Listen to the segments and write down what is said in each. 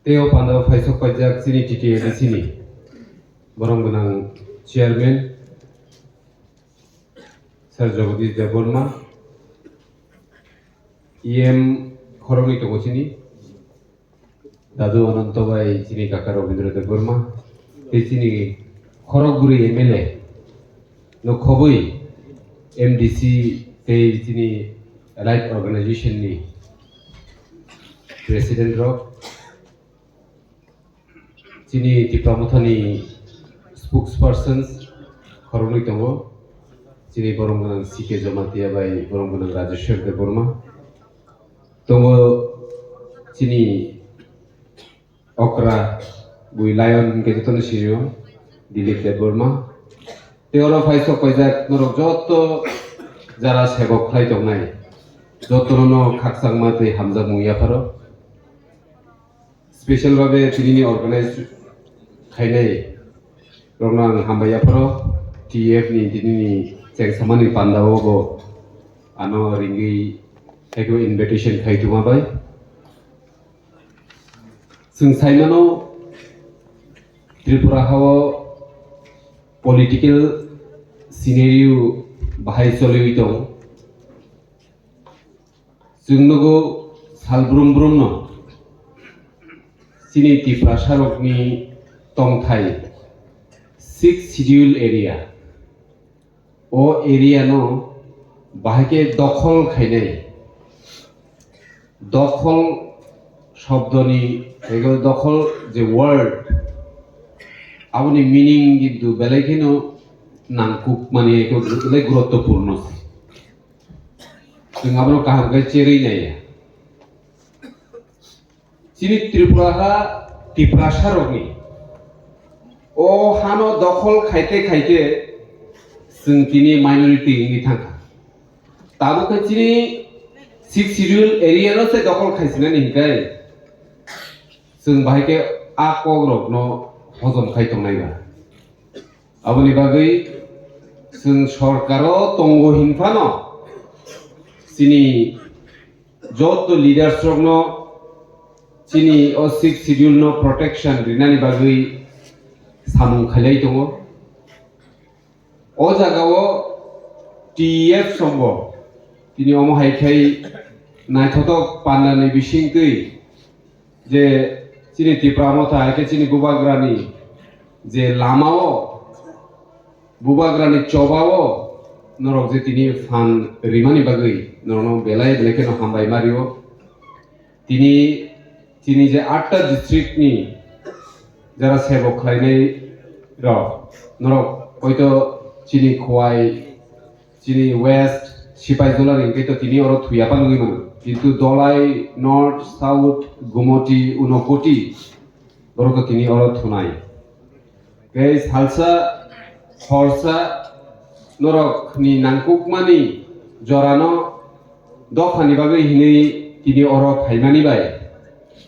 Teo Panda Faisal Pajak sini TTA di sini. Borong benang Chairman Sir Jagadish Deborma EM Khoroni Togo sini. Dadu Anantobai sini Kakak Robindra Deborma. Di sini Khoroguri MLA. No Khobui MDC di sini Right Organization ni President Rock. Sini Tipramuthani spokespersons Khoroni Togo. Sini borong benang CK Jamatia by borong benang Rajeshwar Deborma. Togo sini Okra Bui Lion Kejutan Sirio Dilip Deborma. Teoro Faisal Pajak Norok Joto Jara Sebok Khai Tongnai. Joto no Kaksang Mate Hamza Muyaparo. Special Babe Tini organized Khainai Ronang Hambayaparo TF ni Tini Ceng Samani Pandawogo Ano Ringi Hego invitation Khaituma Bai. Sung Saimano Tripura Hawa political scenario bahai soli itong Sung Nogo Salbrum Brumno Sini Tripura Sharok ni Tong Thai 6 schedule area O area no bahake dokhol khainai dokhol শব্দনি এগুলো দখল যে word আপনি meaning কিন্তু বেলাইখিনো নাংকুক মানে এগুলো গুরুত্বপূর্ণ जों आपनो काहमगाय चेरै नाया चिनि त्रिपुरा टिप्रासारनि ओ हानो दखल खाइते खाइते जों तिनि माइनरिटी नि थांखा ताबो चिनि 6 schedule area नो से दखल खाइसिना निकाय जों बाहायके आकग्रगनो हजम खायतंनायबा आबनि बागै जों सरकारो तंगो हिंफानो सिनि जत लिडार्स रगनो सिनि ओ 6 schedule नो प्रोटेक्शन रिनानि बागै सामुं खालाय दङ ओ जागावो टीएफ संबो तिनि अमो हायखाय नायथथक पान्नानि बिसिंकै जे चिनि तिप्रामथा एके चिनि बुबाग्रानि जे लामाओ बुबाग्रानि चबाओ नरक जे तिनि फान रिमानि बागै नरनो बेलाय बेलेकेनो हामबाय मारियो तिनि चिनि जे 8टा डिस्ट्रिक्टनि जरा सेबक खालायनाय र नरक हयतो चिनि खवाय चिनि वेस्ट सिपाइजलार इंकेतो तिनि अर थुयापा नुइमोन किन्तु दलाई नर्थ साउथ गुमटी उनकोटी बरको तिनि अर थुनाय गे सालसा हरसा नरक नि नांकुकमानि जरानो दफानि बागै हिनै तिनि अर फाइमानि बाय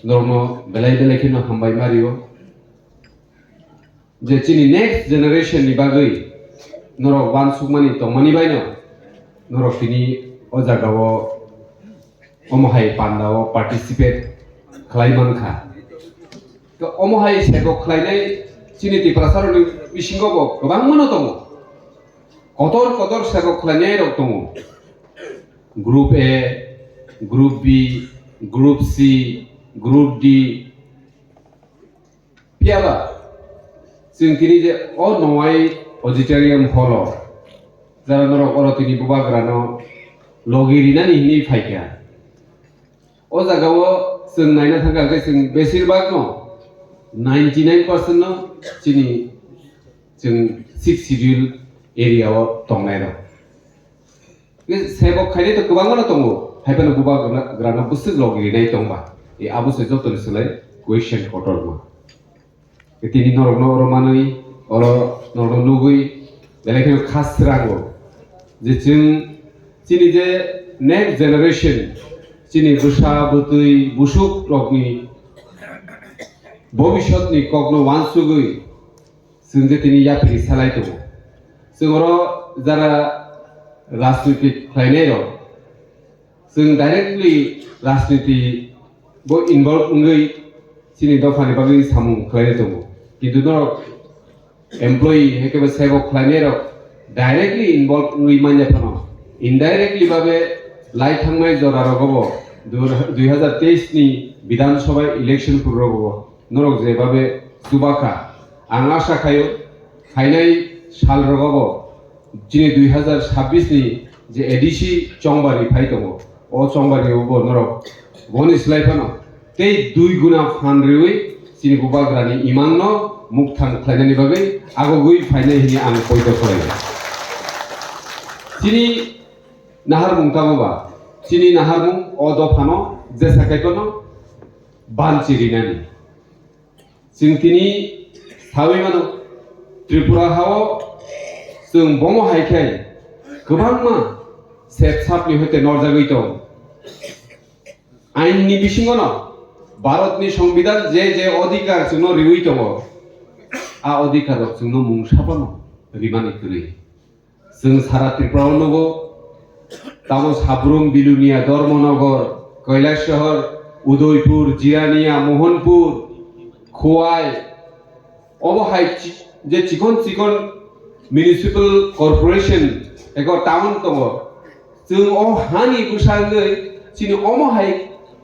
नरनो बेलाय बेलायखिनो हामबाय मारियो जे चिनि नेक्स्ट जेनारेशन नि बागै नरक बानसुकमानि तंमानि बायनो नरक तिनि ओ जागावो अमहाय पान्डाव पार्टिसिपेट खालायमानखा तो अमहाय सेबक खालायनाय चिनि तिप्रासारनि बिसिंगबो गोबां मोनो दङ कतर कतर सेबक खालायनाय रक दङ group A group B group C group D पियाबा जों तिनि जे अ नवाय ऑडिटोरियम हॉल जरा नरक अर तिनि बुबाग्रानो लगिरिनानि हिनि फायखा ओ जागावो जों नायना थांगाखै जों बेसिरभाग न 99% न चिनि जों 6 schedule एरियाव तंनाय दं बे सेबक खायनाय तो गोबाङानो दङ हायफानो बुबाग्रानो बुसुग लगिरिनाय दंबा ए आबुसे जतन सोलाय क्वेश्चन कटरमा तिनि नरकनो अरमानै अर नरनो लुगै बेलेखै खासरांगो जे जों चिनि जे नेक्स्ट जेनारेशन चिनि बुसा बुतुई बुसुक रकनि भबिष्यतनि कग्नो वानसुगै जों जे तिनि याफ्रि सालाय दङ जों अर जरा राजनीतिक खालायनाय र जों डाइरेक्टली राजनीति बो involve ङै sini dofani bagi samung kelain itu কিন্তু ধরো এমপ্লয়ি একেবারে সেবক ক্লাইনেরও ডাইরেক্টলি ইনভলভ নুইমান যাফানো ইনডাইরেক্টলি ভাবে লাই থাংমাই জরা রগব 2023 নি বিধানসভা ইলেকশন পুর রগব নরক যেভাবে সুবাখা আং আশা খায়ো খাইনাই সাল রগব যিনি 2026 নি যে এডিসি চংবারি ফাই দङ ও চংবারি উব নরক বনিস লাইফানো তেই দুই গুণা fun রিউই sini bubagrani imanno mukthang khlainani bagai agogui phainai hini ang poito khoi sini nahar mungtamoba sini nahar mung odo phano je sakaitono banchirinani singtini thawi mano tripura hao sung bomo haikai gobangma sepsapni hoite norjagoi dong আইননি বিসিঙ্গনো ভারতনি সংবিধান যে যে অধিকার জন্য রিউইতম আ অধিকার জন্য মুংসাপানো রিমানি করি जों সারা ত্রিপুরাও নব তাও সাবরুম বিলুনিয়া ধর্মনগর কৈলাস শহর উদয়পুর জিরানিয়া মোহনপুর খোয়াই অবহাই যে চিকন চিকন মিউনিসিপাল কর্পোরেশন এক টাউন দङ जों অ হানি বুসাঙ্গৈ চিনি অমহাই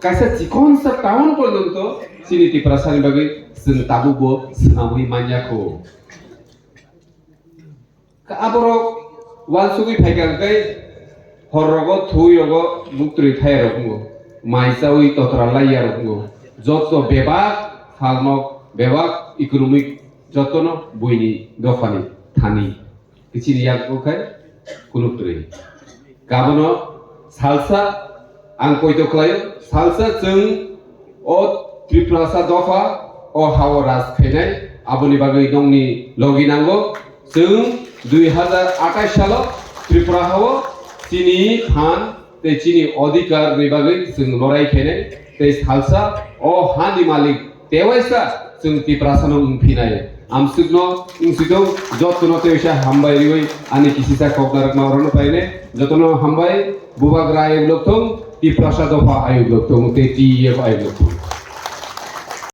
কাইসা চিকন সা টাউন পর্যন্ত চিনি ত্রিপুরাসানি বাগै जों ताबुबो सोनामै मान्याखौ आबरो वालसुगै फाइगांकै हररगो थुयरगो मुक्तरि थायरगो माइसावै ततरालायारगो जत बेबाक फालमक बेबाक इकोनॉमिक जतनो बुइनि दफानि थानि किसिनि याकखाय कुनुक्तरि गाबनो सालसा आं पयतो खलायो सालसा जों ओ त्रिपुरासा दफा ओ हाव राज फैनाय आबोनि बागै दंनि लगिनांगौ जों 2028 सालाव त्रिपुरा हाव चिनि फान ते चिनि अधिकार नि बागै जों लराय फैनाय ते सालसा ओ हानि मालिक तेवाइसा जों त्रिपुरासानो उनफिनाय आमसुगनो इंसिदो जतनो तेसा हामबायरिवै आनि किसिसा कगनार मावरनो पाइने जतनो हामबाय बुबाग्रा आयोग लोकथं त्रिपुरासा दफा आयोग लोकथं ते टीएफ आयोग लोकथं